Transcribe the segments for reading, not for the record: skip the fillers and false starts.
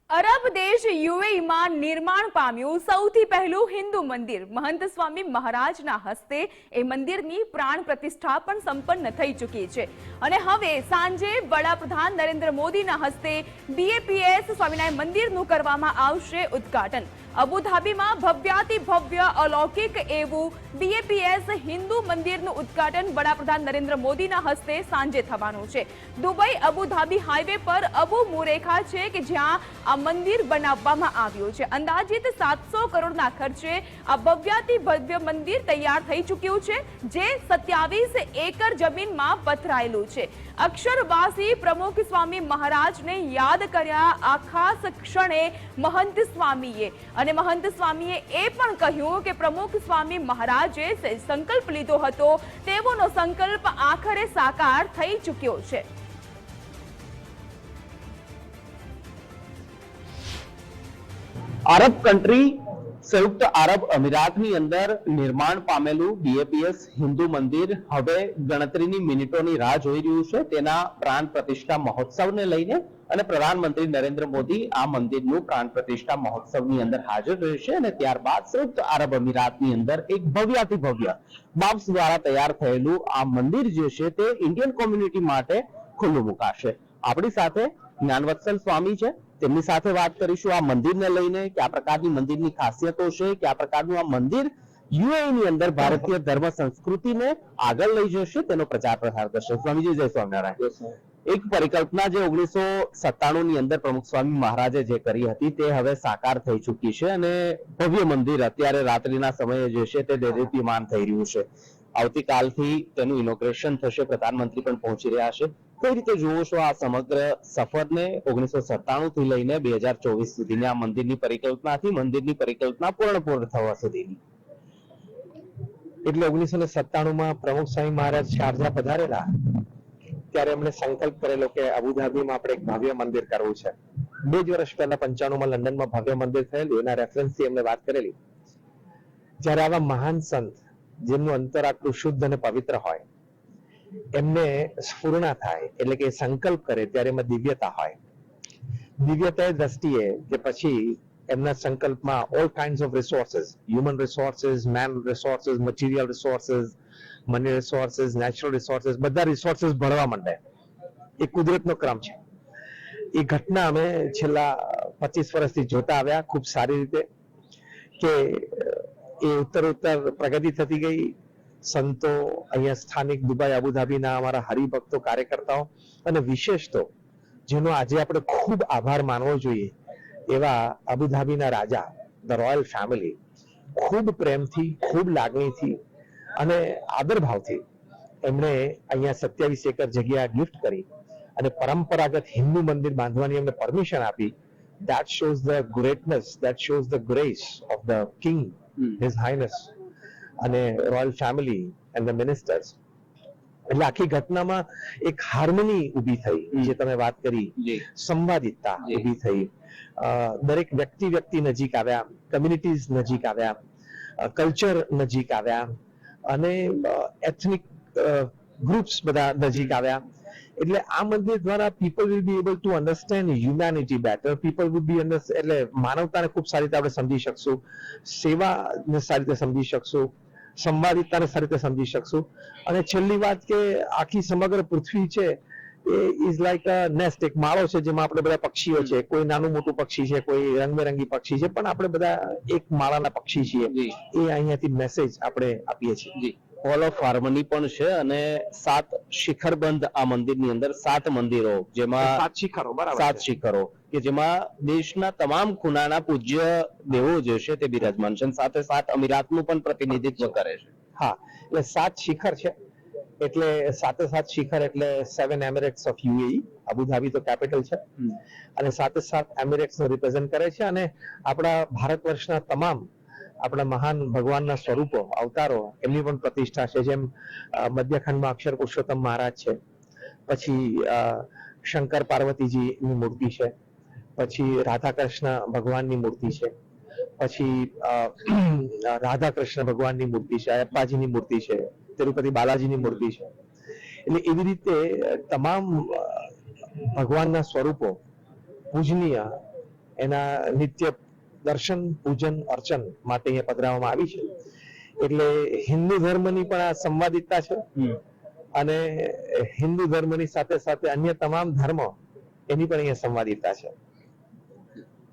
અરબ દેશ યુએઈમાં નિર્માણ પામ્યું સૌથી પહેલું હિન્દુ મંદિર મહંત સ્વામી મહારાજના હસ્તે એ મંદિરની પ્રાણ પ્રતિષ્ઠા પણ સંપન્ન થઈ ચૂકી છે અને હવે સાંજે વડાપ્રધાન નરેન્દ્ર મોદીના હસ્તે બીએપીએસ સ્વામિનારાયણ મંદિરનું કરવામાં આવશે ઉદ્ઘાટન। અબુધાબીમાં ભવ્યાતિ ભવ્ય અલૌકિક એવું બીએપીએસ હિન્દુ મંદિરનું ઉદ્ઘાટન વડાપ્રધાન નરેન્દ્ર મોદીના હસ્તે સાંજે થવાનું છે। દુબઈ અબુધાબી હાઈવે પર અબુ મુરેખા છે કે જ્યાં આ મંદિર બનાવવામાં આવ્યું છે। અંદાજિત 700 કરોડના ખર્ચે આ ભવ્યાતિ ભવ્ય મંદિર તૈયાર થઈ ચૂક્યું છે, જે 27 એકર જમીનમાં પથરાયેલું છે। અક્ષરવાસી પ્રમુખ સ્વામી મહારાજને યાદ કર્યા આ ખાસ ક્ષણે મહંત સ્વામીએ, અને મહંત સ્વામીએ એ પણ કહ્યું કે પ્રમુખ સ્વામી મહારાજે સંકલ્પ લીધો હતો તેવોનો સંકલ્પ આખરે સાકાર થઈ ચૂક્યો છે। અરબ કન્ટ્રી સંયુક્ત અરબ અમીરાતની અંદર નિર્માણ પામેલું બીએપીએસ હિન્દુ મંદિર હવે ગણતરીની મિનિટોની રાહ જોઈ રહ્યું છે। તેના પ્રાણ પ્રતિષ્ઠા મહોત્સવને લઈને અને પ્રધાનમંત્રી નરેન્દ્ર મોદી આ મંદિરનું પ્રાણ પ્રતિષ્ઠા મહોત્સવની અંદર હાજર રહેશે અને ત્યારબાદ સંયુક્ત અરબ અમીરાતની અંદર એક ભવ્યાતિ ભવ્ય બાબ્સ દ્વારા તૈયાર થયેલું આ મંદિર જે છે તે ઇન્ડિયન કોમ્યુનિટી માટે ખુલ્લું મુકાશે। આપણી સાથે જ્ઞાનવત્સલ સ્વામી છે, તેમની સાથે વાત કરીશું આ મંદિરને લઈને, કયા પ્રકારની મંદિરની ખાસિયતો છે, કયા પ્રકારનું આ મંદિર યુએઈ ની અંદર ભારતીય ધર્મ સંસ્કૃતિને આગળ લઈ જશે, તેનો પ્રચાર પ્રસાર કરશે। સ્વામીજી જય સ્વામિનારાયણ। એક પરિકલ્પના જે 1997 ની અંદર પ્રમુખ સ્વામી મહારાજે જે કરી હતી તે હવે સાકાર થઈ ચૂકી છે અને ભવ્ય મંદિર અત્યારે રાત્રિના સમયે જે છે તે દેદીપ્યમાન થઈ રહ્યું છે। આવતીકાલથી તેનું ઇનોગ્રેશન થશે, પ્રધાનમંત્રી પણ પહોંચી રહ્યા છે। કઈ રીતે જુઓ છો આ સમગ્ર સફરને 1997 થી લઈને 2024 સુધીની આ મંદિરની પરિકલ્પનાથી મંદિરની પરિકલ્પના પૂર્ણ થવા સુધીની? એટલે 1997 માં પ્રમુખ સ્વામી મહારાજ શારજા પધારેલા ત્યારે એમણે સંકલ્પ કરેલો કે અબુધાબીમાં આપણે એક ભવ્ય મંદિર કરવું છે। 2 જ વર્ષ પહેલા 95 માં લંડનમાં ભવ્ય મંદિર થયેલું, એના રેફરન્સથી એમણે વાત કરેલી। જ્યારે આવા મહાન સંત જેમનું અંતર આટલું શુદ્ધ અને પવિત્ર હોય એમને સ્ફુરણા થાય એટલે કે સંકલ્પ કરે ત્યારે એમાં દિવ્યતા હોય। દિવ્યતા એ દ્રષ્ટિએ કે પછી એમના સંકલ્પમાં all kinds of resources, human resources, man resources, material resources, money resources, natural resources, બધા રિસોર્સિસ ભળવા માંડે। એ કુદરતનો ક્રમ છે। એ ઘટના અમે છેલ્લા 25 વર્ષથી જોતા આવ્યા ખૂબ સારી રીતે કે એ ઉત્તરોત્તર પ્રગતિ થતી ગઈ। સંતો, અહીંયા સ્થાનિક દુબઈ અબુધાબીના અમારા હરિભક્તો, કાર્યકર્તાઓ અને વિશેષ તો જેનો આજે આપણે ખૂબ આભાર માનવો જોઈએ એવા અબુધાબીના રાજા, ધ રોયલ ફેમિલી, ખૂબ પ્રેમથી, ખૂબ લાગણીથી અને આદરભાવથી એમણે અહીંયા 27 એકર જગ્યા ગિફ્ટ કરી અને પરંપરાગત હિન્દુ મંદિર બાંધવાની એમને પરમિશન આપી। that shows the greatness, that shows the grace of the king, his highness અને royal family and the ministers. એટલે આખી ઘટનામાં એક હાર્મની ઊભી થઈ, જે તમે વાત કરી, સંવાદિતા ઊભી થઈ। દરેક વ્યક્તિ નજીક આવ્યા, કમ્યુનિટીઝ નજીક આવ્યા, કલ્ચર નજીક આવ્યા અને એથનિક ગ્રુપ્સ બધા નજીક આવ્યા। એટલે આ મંદિર દ્વારા people will be able to understand humanity better, people will be એટલે માનવતાને ખૂબ સારી રીતે આપણે સમજી શકશું, સેવાને સારી રીતે સમજી શકશું, સંવાદિતાને સારી રીતે સમજી શકશું અને છેલ્લી વાત કે આખી સમગ્ર પૃથ્વી છે એ ઇઝ લાઈક અ નેસ્ટ, એક માળો છે જેમાં આપણે બધા પક્ષીઓ છે, કોઈ નાનું મોટું પક્ષી છે, કોઈ રંગબેરંગી પક્ષી છે, પણ આપણે બધા એક માળાના પક્ષી છીએ। એ અહીંયાથી મેસેજ આપણે આપીએ છીએ। હોલ ઓફ હાર્મની પણ છે અને 7 શિખરબંધ આ મંદિરની અંદર 7 મંદિરો, જેમાં 7 શિખરો, બરાબર, 7 શિખરો કે જેમાં દેશના તમામ ખૂણાના પૂજ્ય દેવો જે છે તે બિરાજમાન છે, સાથે 7 અમીરાતનું પણ પ્રતિનિધિત્વ કરે છે। હા, એટલે 7 શિખર છે, એટલે 7 શિખર એટલે 7 એમિરેટ્સ ઓફ યુએઈ, અબુધાબી તો કેપિટલ છે અને 7 એમિરેટ્સ નો રિપ્રેઝન્ટ કરે છે અને આપણા ભારત વર્ષના તમામ આપણા મહાન ભગવાનના સ્વરૂપો, અવતારો, એમની પણ પ્રતિષ્ઠા છે। જેમ મધ્યખંડમાં અક્ષર પુરુષોત્તમ મહારાજ છે, પછી શંકર પાર્વતીજીની મૂર્તિ છે, પછી રાધા કૃષ્ણ ભગવાનની મૂર્તિ છે, પછી રાધા કૃષ્ણ ભગવાનની મૂર્તિ છે, અપ્પાજીની મૂર્તિ છે, તિરુપતિ બાલાજીની મૂર્તિ છે। એટલે એવી રીતે તમામ ભગવાનના સ્વરૂપો પૂજનીય એના નિત્ય દર્શન પૂજન અર્ચન માટે અહીંયા પધરાવવામાં આવી છે. એટલે હિન્દુ ધર્મની પણ આ સંવાદિતતા છે અને હિન્દુ ધર્મની સાથે સાથે અન્ય તમામ ધર્મ એની પણ અહીંયા સંવાદિતતા છે.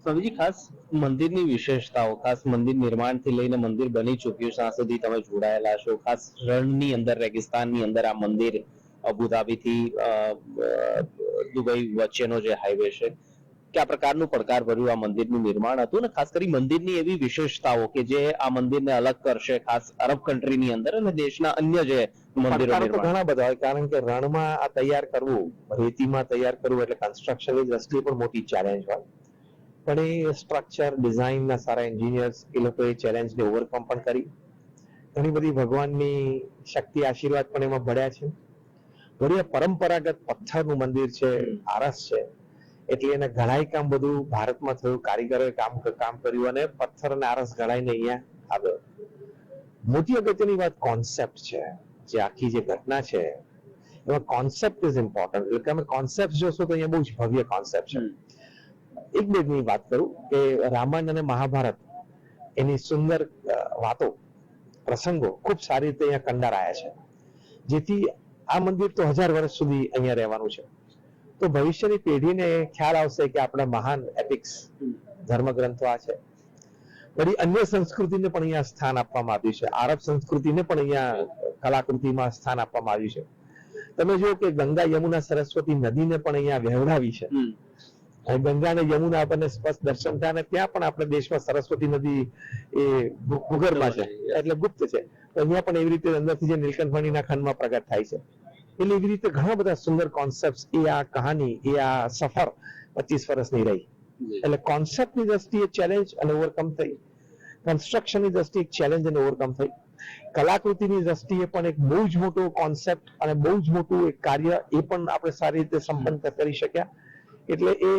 સ્વામીજી, ખાસ મંદિરની વિશેષતાઓ, ખાસ મંદિર નિર્માણથી લઈને મંદિર બની ચૂક્યું છે, ત્યાં સુધી તમે જોડાયેલા છો. ખાસ રણની અંદર, રેગિસ્તાનની અંદર આ મંદિર અબુધાબીથી દુબઈ વચ્ચેનો જે હાઈવે છે, કયા પ્રકારનું પડકાર ભર્યું આ મંદિરનું નિર્માણ હતું, ને ખાસ કરી મંદિરની એવી વિશેષતાઓ કે જે આ મંદિરને અલગ કરશે, ખાસ અરબ કન્ટ્રીની અંદર અને દેશના અન્ય જે મંદિરો પડકારો તો નિર્માણ. ઘણા બધા હોય, કારણ કે રણમાં આ તૈયાર કરવું, રેતીમાં તૈયાર કરવું એટલે કન્સ્ટ્રક્શનની દ્રષ્ટિએ પણ મોટી ચેલેન્જ હોય. પણ એ સ્ટ્રક્ચર ડિઝાઇનના સારા એન્જિનિયર્સ એ લોકોએ ચેલેન્જને ઓવરકમ પણ કરી. ઘણી બધી ભગવાનની શક્તિ આશીર્વાદ પણ એમાં ભળ્યા છે. વળી આ પરંપરાગત પથ્થરનું મંદિર છે, આરસ છે, એટલે એને ઘડાઈ કામ બધું ભારતમાં થયું, કારીગરોએ કામ કર્યું અને પથ્થર અને આરસ ઘડાઈને અહીંયા આવ્યો. મોટી અગત્યની વાત કોન્સેપ્ટ છે. જે આખી જે ઘટના છે એમાં કોન્સેપ્ટ ઇઝ ઇમ્પોર્ટન્ટ. એટલે તમે કોન્સેપ્ટ જોશો તો અહીંયા બહુ જ ભવ્ય કોન્સેપ્ટ છે. એક બે ની વાત કરું કે રામાયણ અને મહાભારત એની સુંદર વાતો, પ્રસંગો ખૂબ સારી રીતે અહીંયા કંડારાયા છે, જેથી આ મંદિર તો 1000 વર્ષ સુધી અહીંયા રહેવાનું છે. તો ભવિષ્યની પેઢીને ખ્યાલ આવશે કે આપણા મહાન એપિક્સ ધર્મગ્રંથો આ છે. વળી અન્ય સંસ્કૃતિને પણ અહીંયા સ્થાન આપવામાં આવ્યું છે. આરબ સંસ્કૃતિને પણ અહીંયા કલાકૃતિમાં સ્થાન આપવામાં આવ્યું છે. તમે જુઓ કે ગંગા, યમુના, સરસ્વતી નદીને પણ અહીંયા વહેવડાવી છે. અને ગંગા અને યમુના આપણને સ્પષ્ટ દર્શન થાય, અને ત્યાં પણ આપણે દેશમાં સરસ્વતી નદી એ ભૂગર્ભમાં છે, એટલે ગુપ્ત છે. તો અહીંયા પણ એવી રીતે અંદરથી જે નીલકંઠમણીના ખંડમાં પ્રગટ થાય છે. એટલે એવી રીતે ઘણા બધા સુંદર કોન્સેપ્ટ એ આ કહાની, એ આ સફર 25 વર્ષની રહી. એટલે કોન્સેપ્ટની દ્રષ્ટિએ ચેલેન્જ અને ઓવરકમ થઈ, કન્સ્ટ્રક્શનની દ્રષ્ટિએ ચેલેન્જ અને ઓવરકમ થઈ, કલાકૃતિની દ્રષ્ટિએ પણ એક બહુ જ મોટો કોન્સેપ્ટ અને બહુ જ મોટું એક કાર્ય એ પણ આપણે સારી રીતે સંપન્ન કરી શક્યા. એટલે એ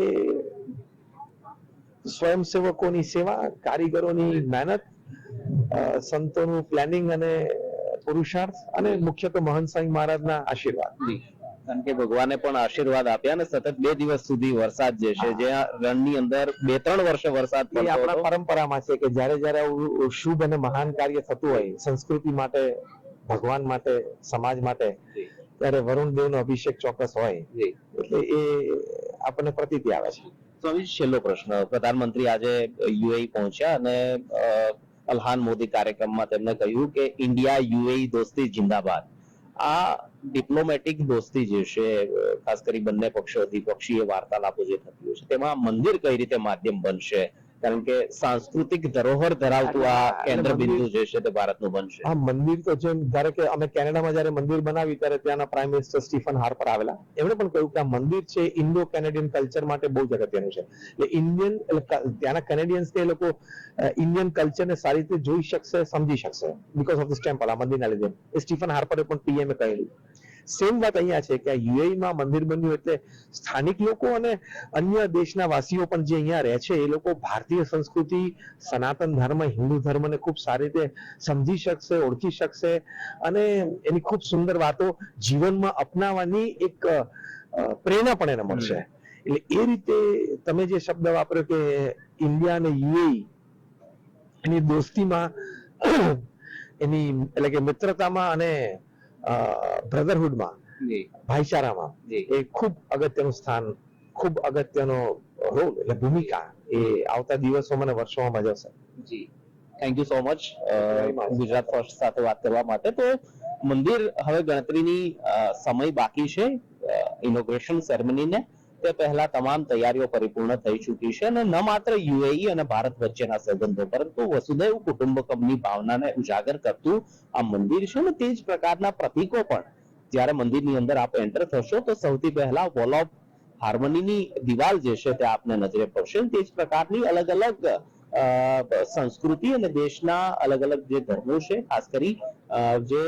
સ્વયંસેવકોની સેવા, કારીગરોની મહેનત, સંતોનું પ્લાનિંગ અને પુરુષાર્થ, અને મુખ્ય તો મહંત સ્વામી મહારાજના આશીર્વાદ. કારણ કે ભગવાને પણ આશીર્વાદ આપ્યા અને સતત 2 દિવસ સુધી વરસાદ જે છે, જ્યાં રણની અંદર 2-3 વર્ષે વરસાદ એ પડતો આપણા હતો. પરંપરામાં છે કે જ્યારે જ્યારે આવું શુભ અને મહાન કાર્ય થતું હોય સંસ્કૃતિ માટે, ભગવાન માટે, સમાજ માટે, ત્યારે વરુણ દેવનો અભિષેક ચોક્કસ હોય. એટલે એ આપણને પ્રતીતિ આવે છે. સ્વામી, છેલ્લો પ્રશ્ન. પ્રધાનમંત્રી આજે યુએઈ પહોંચ્યા અને અલ્હાન મોદી કાર્યક્રમમાં તેમણે કહ્યું કે ઇન્ડિયા યુએઈ દોસ્તી જિંદાબાદ. આ ડિપ્લોમેટિક દોસ્તી જે છે, ખાસ કરી બંને પક્ષો દ્વિપક્ષીય વાર્તાલાપો જે થતી હોય છે, તેમાં મંદિર કઈ રીતે માધ્યમ બનશે? કારણ કે સાંસ્કૃતિક ધરોહર ધરાવતું આ કેન્દ્ર બિંદુ જે છે તે ભારતનું બનશે. આ મંદિર તો જેમ ધારો કે અમે કેનેડામાં જ્યારે મંદિર બનાવ્યું ત્યારે ત્યાંના પ્રાઇમ મિનિસ્ટર સ્ટીફન હાર્પર આવેલા, એમણે પણ કહ્યું કે આ મંદિર છે ઇન્ડો કેનેડિયન કલ્ચર માટે બહુ જ અગત્યનું છે. એટલે ઇન્ડિયન, ત્યાંના કેનેડિયન્સ એ લોકો ઇન્ડિયન કલ્ચરને સારી રીતે જોઈ શકશે, સમજી શકશે, બીકોઝ ઓફ ધીસ ટેમ્પલ, આ મંદિરના લીધે. એ સ્ટીફન હાર્પરે પણ પીએમએ કહેલું. સેમ વાત અહીંયા છે કે આ યુએઈમાં મંદિર બન્યું એટલે સ્થાનિક લોકો અને અન્ય દેશના વાસીઓ પણ જે અહીંયા રહે છે એ લોકો ભારતીય સંસ્કૃતિ, સનાતન ધર્મ, હિન્દુ ધર્મને ખૂબ સારી રીતે સમજી શકશે, ઓળખી શકશે, અને એની ખૂબ સુંદર વાતો જીવનમાં અપનાવવાની એક પ્રેરણા પણ એને મળશે. એટલે એ રીતે તમે જે શબ્દ વાપર્યો કે ઇન્ડિયા અને યુએઈ એની દોસ્તીમાં, એની એટલે કે મિત્રતામાં અને બ્રધરહુડમાં, ભાઈચારામાં એ ખૂબ અગત્યનું સ્થાન, ખૂબ અગત્યનો રોલ, એટલે ભૂમિકા એ આવતા દિવસોમાં અને વર્ષોમાં ભજવશે. જી, thank you so much Gujarat first સાથે વાત કરવા માટે. તો મંદિર હવે ગણતરીની સમય બાકી છે ઇનોગ્રેશન સેરેમનીને, તે પહેલા તમામ તૈયારીઓ પરિપૂર્ણ થઈ ચૂકી છે અને ન માત્ર યુએઈ અને ભારત વચ્ચેના સંબંધો પરંતુ વસુધૈવ કુટુંબકમની ભાવનાને ઉજાગર કરતું આ મંદિર છે. અને તે જ પ્રકારના પ્રતીકો પણ જ્યારે મંદિરની અંદર આપ એન્ટર થશો તો સૌથી પહેલા વોલ ઓફ હાર્મનીની દિવાલ જે છે તે આપને નજરે પડશે. તે જ પ્રકારની અલગ અલગ સંસ્કૃતિ અને દેશના અલગ અલગ જે ધર્મો છે, ખાસ કરી જે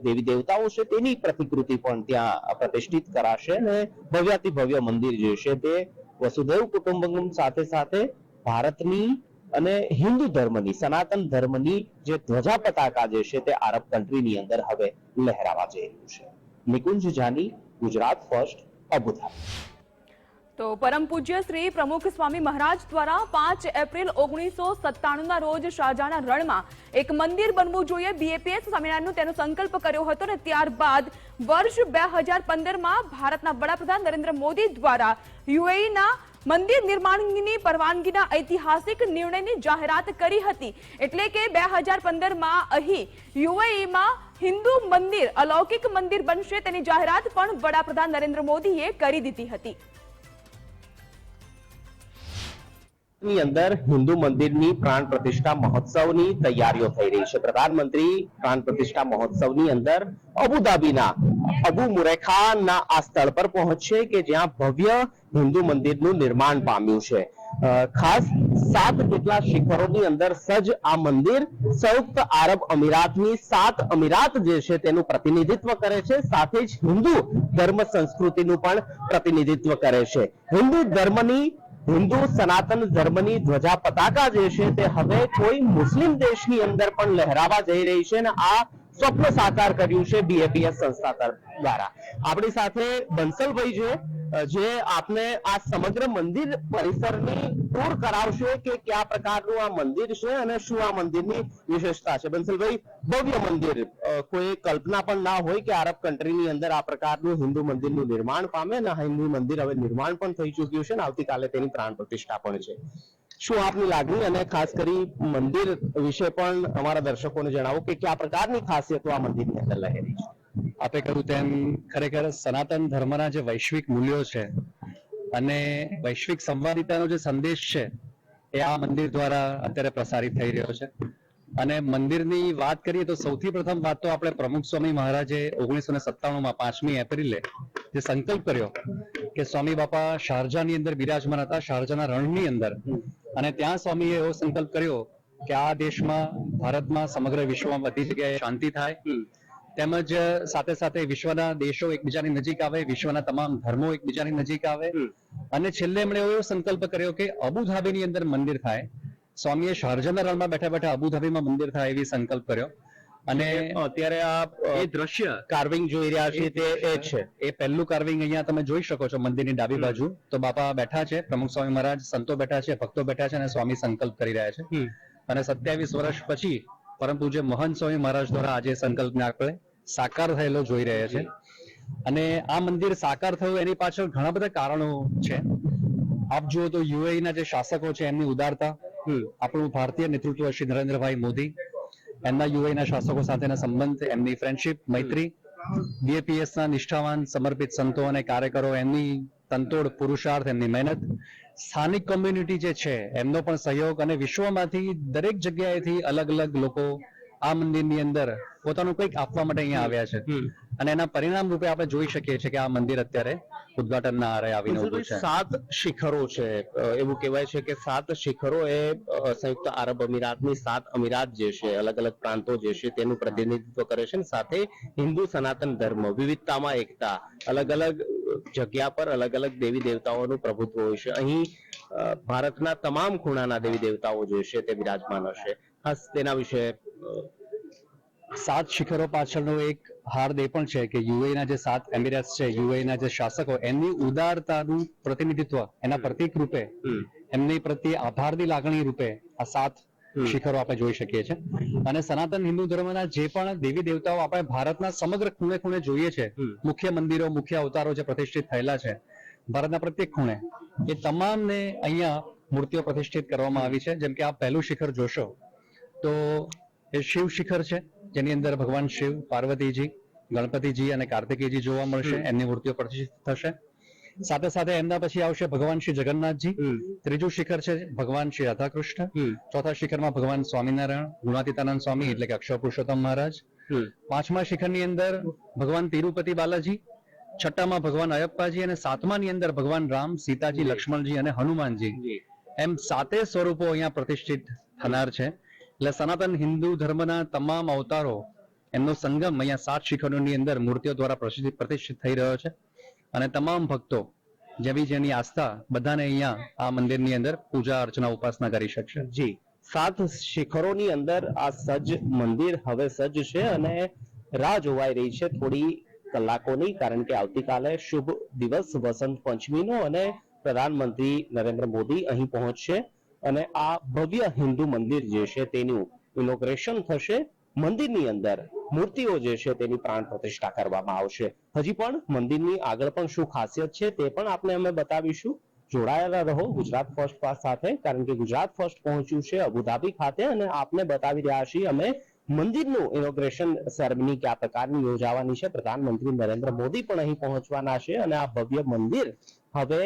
દેવી દેવતાઓ છે તેની પ્રતિકૃતિ પણ ત્યાં પ્રતિષ્ઠિત કરાશે. અને ભવ્યાતિ ભવ્ય મંદિર જે છે તે વસુધૈવ કુટુંબકમ સાથે સાથે ભારતની અને હિન્દુ ધર્મની, સનાતન ધર્મની જે ધ્વજા પતાકા જે છે તે આરબ કન્ટ્રીની અંદર હવે લહેરાવા જઈ રહ્યું છે. Nikunj Jani, Gujarat first, Abu Dhabi. તો પરમ પૂજ્ય શ્રી પ્રમુખ સ્વામી મહારાજ દ્વારા 5 એપ્રિલ 1997ના રોજ શાહજહાના રણમાં એક મંદિર બનવું જોઈએ બીએપીએસ સ્વામિનારાયણનો તેનો સંકલ્પ કર્યો હતો અને ત્યારબાદ વર્ષ 2015માં ભારતના વડાપ્રધાન નરેન્દ્ર મોદી દ્વારા યુએઈના મંદિર નિર્માણની પરવાનગીના ઐતિહાસિક નિર્ણયની જાહેરાત કરી હતી. એટલે કે 2015માં અહીં યુએઈમાં હિન્દુ મંદિર અલૌકિક મંદિર બનશે તેની જાહેરાત પણ વડાપ્રધાન નરેન્દ્ર મોદીએ કરી દીધી હતી. ની અંદર હિન્દુ મંદિરની પ્રાણ પ્રતિષ્ઠા મહોત્સવની તૈયારીઓ થઈ રહી છે. પ્રધાનમંત્રી પ્રાણ પ્રતિષ્ઠા મહોત્સવની અંદર અબુધાબીના અબુ મુરેખાના આ સ્થળ પર પહોંચશે કે જ્યાં ભવ્ય હિન્દુ મંદિરનું નિર્માણ પામ્યું છે. ખાસ 7 જેટલા શિખરોની અંદર સજ્જ આ મંદિર સંયુક્ત આરબ અમીરાતની 7 અમીરાત જે છે તેનું પ્રતિનિધિત્વ કરે છે, સાથે જ હિન્દુ ધર્મ સંસ્કૃતિનું પણ પ્રતિનિધિત્વ કરે છે. હિન્દુ સનાતન ધર્મની ધ્વજા પતાકા જે છે તે હવે કોઈ મુસ્લિમ દેશની અંદર પણ લહેરાવા જઈ રહી છે અને આ સ્વપ્ન સાકાર કર્યું છે બીએપીએસ સંસ્થા દ્વારા. આપણી સાથે બંસલભાઈ છે જે આપને આ સમગ્ર મંદિર પરિસરની ટૂર કરાવશે કે કયા પ્રકારનું આ મંદિર છે અને શું આ મંદિરની વિશેષતા છે. બંસલભાઈ, ભવ્ય મંદિર, કોઈ કલ્પના પણ ના હોય કે આરબ કન્ટ્રીની અંદર આ પ્રકારનું હિન્દુ મંદિરનું નિર્માણ પામે અને હિન્દુ મંદિર હવે નિર્માણ પણ થઈ ચૂક્યું છે અને આવતીકાલે તેની પ્રાણ પ્રતિષ્ઠા પણ છે. શું આપની લાગણી અને ખાસ કરી મંદિર વિશે પણ અમારા દર્શકોને જણાવો કે કયા પ્રકારની ખાસિયતો આ મંદિરની અંદર લહેરી છે? આપે કહ્યું તેમ ખરેખર સનાતન ધર્મના જે વૈશ્વિક મૂલ્યો છે અને વૈશ્વિક સંવાદિતાનો જે સંદેશ છે એ આ મંદિર દ્વારા અત્યારે પ્રસારિત થઈ રહ્યો છે. અને મંદિરની વાત કરીએ તો સૌથી પ્રથમ વાત તો આપણે પ્રમુખ સ્વામી મહારાજે 1997માં 5મી એપ્રિલે જે સંકલ્પ કર્યો કે સ્વામી બાપા શારજાહની અંદર બિરાજમાન હતા, શારજાહના રણની અંદર, અને ત્યાં સ્વામીએ એવો સંકલ્પ કર્યો કે આ દેશમાં, ભારતમાં, સમગ્ર વિશ્વમાં બધી જગ્યાએ શાંતિ થાય, તેમજ સાથે સાથે વિશ્વના દેશો એકબીજાની નજીક આવે, વિશ્વના તમામ ધર્મો એકબીજાની નજીક આવે, અને છેલ્લે એમણે એવો સંકલ્પ કર્યો કે અબુધાબીની અંદર મંદિર થાય. સ્વામીએ શારજાહના રણમાં બેઠા બેઠા અબુધાબીમાં મંદિર થાય એવી સંકલ્પ કર્યો. અને અત્યારે આ એ દ્રશ્ય કાર્વિંગ જોઈ રહ્યા છે તે એ છે. એ પહેલું કાર્વિંગ અહીંયા તમે જોઈ શકો છો મંદિરની ડાબી બાજુ. તો બાપા બેઠા છે, પ્રમુખ સ્વામી મહારાજ, સંતો બેઠા છે, ભક્તો બેઠા છે અને સ્વામી સંકલ્પ કરી રહ્યા છે. અને 27 વર્ષ પછી પરમ પૂજ્ય મહંત સ્વામી મહારાજ દ્વારા આજે સંકલ્પને આપણે સાકાર થયેલો જોઈ રહ્યા છે. અને આ મંદિર સાકાર થયું એની પાછળ ઘણા બધા કારણો છે. આપ જુઓ તો યુએઈના જે શાસકો છે એમની ઉદારતા, આપણું ભારતીય નેતૃત્વ શ્રી નરેન્દ્રભાઈ મોદી, એમના યુએઈના શાસકો સાથેના સંબંધ, એમની ફ્રેન્ડશિપ, મૈત્રી, બીએપીએસના નિષ્ઠાવાન સમર્પિત સંતો અને કાર્યકરો, એમની તનતોડ પુરુષાર્થ, એમની મહેનત, સ્થાનિક કોમ્યુનિટી જે છે એમનો પણ સહયોગ, અને વિશ્વમાંથી દરેક જગ્યાએથી અલગ અલગ લોકો આ મંદિરની અંદર પોતાનું કંઈક આપવા માટે અહીંયા આવ્યા છે. અને એના પરિણામ રૂપે આપણે જોઈ શકીએ છીએ કે આ મંદિર અત્યારે ઉદ્ઘાટનના આરે આવીને ઊભું છે. 7 શિખરો છે. એવું કહેવાય છે કે 7 શિખરો એ સંયુક્ત આરબ અમીરાતની 7 અમીરાત જે છે, અલગ અલગ પ્રાંતો જે છે તેનું પ્રતિનિધિત્વ કરે છે. સાથે હિન્દુ સનાતન ધર્મ, વિવિધતામાં એકતા, અલગ અલગ જગ્યા પર અલગ અલગ દેવી દેવતાઓનું પ્રભુત્વ હોય છે. અહીં ભારતના તમામ ખૂણાના દેવી દેવતાઓ જે છે તે બિરાજમાન હશે. ખાસ તેના વિશે 7 શિખરો પાછળનો એક હાર્દ એ પણ છે કે યુએઈના જે 7 એમિરેટ્સ છે, યુએઈના જે શાસકો, એમની ઉદારતાનું પ્રતિનિધિત્વ, એના પ્રતીક રૂપે, એમની પ્રત્યે આભારની લાગણી રૂપે આ 7 શિખરો આપણે જોઈ શકીએ છીએ. અને સનાતન હિન્દુ ધર્મના જે પણ દેવી દેવતાઓ આપણે ભારતના સમગ્ર ખૂણે ખૂણે જોઈએ છે, મુખ્ય મંદિરો, મુખ્ય અવતારો જે પ્રતિષ્ઠિત થયેલા છે ભારતના પ્રત્યેક ખૂણે, એ તમામને અહીંયા મૂર્તિઓ પ્રતિષ્ઠિત કરવામાં આવી છે. જેમ કે આપ પહેલું શિખર જોશો તો એ શિવ શિખર છે, જેની અંદર ભગવાન શિવ, પાર્વતીજી, ગણપતિજી અને કાર્તિકેયજી જોવા મળશે, એમની મૂર્તિઓ પ્રતિષ્ઠિત થશે. સાથે સાથે એમના પછી આવશે ભગવાન શ્રી જગન્નાથજી. ત્રીજું શિખર છે ભગવાન શ્રી રાધાકૃષ્ણ. ચોથા શિખરમાં ભગવાન સ્વામિનારાયણ, ગુણાતીતાનંદ સ્વામી એટલે કે અક્ષર પુરુષોત્તમ મહારાજ. 5મા શિખરની અંદર ભગવાન તિરુપતિ બાલાજી. 6મામાં ભગવાન અયપ્પાજી અને 7માની અંદર ભગવાન રામ, સીતાજી, લક્ષ્મણજી અને હનુમાનજી. એમ 7 સ્વરૂપો અહીંયા પ્રતિષ્ઠિત થનાર છે. એટલે સનાતન હિન્દુ ધર્મના તમામ અવતારો, એમનો સંગમ અહીંયા 7 શિખરોની અંદર મૂર્તિઓ દ્વારા પ્રતિષ્ઠિત થઈ રહ્યો છે. અને તમામ ભક્તો જેની આસ્થા, બધાને અહીંયા આ મંદિરની અંદર પૂજા અર્ચના ઉપાસના કરી શકશે. જી, 7 શિખરોની અંદર આ સજ્જ મંદિર હવે સજ્જ છે અને રાહ જોવાઈ રહી છે થોડી કલાકોની, કારણ કે આવતીકાલે શુભ દિવસ વસંત પંચમીનો અને પ્રધાનમંત્રી નરેન્દ્ર મોદી અહીં પહોંચશે અને આ ભવ્ય હિન્દુ મંદિર જે છે તેનું ઇનોગ્રેશન થશે. મંદિરની અંદર મૂર્તિઓ જે છે તેની પ્રાણ પ્રતિષ્ઠા કરવામાં આવશે. હજી પણ મંદિરની આગળ પણ શું ખાસિયત છે તે પણ આપણે અમે બતાવીશું. જોડાયેલા રહો ગુજરાત ફર્સ્ટ પાસ સાથે, કારણ કે ગુજરાત ફર્સ્ટ પહોંચ્યું છે અબુધાબી ખાતે અને આપને બતાવી રહ્યા છીએ અમે મંદિરનું ઇનોગ્રેશન સેરેમની કયા પ્રકારની યોજાવાની છે. પ્રધાનમંત્રી નરેન્દ્ર મોદી પણ અહીં પહોંચવાના છે અને આ ભવ્ય મંદિર હવે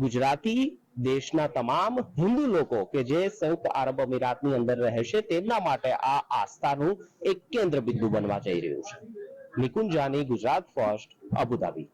ગુજરાતી દેશના તમામ હિન્દુ લોકો કે જે સંયુક્ત આરબ અમીરાતની અંદર રહે છે તેમના માટે આ આસ્થાનું એક કેન્દ્ર બિંદુ બનવા જઈ રહ્યું છે. Nikunj Jani, Gujarat first, Abu Dhabi.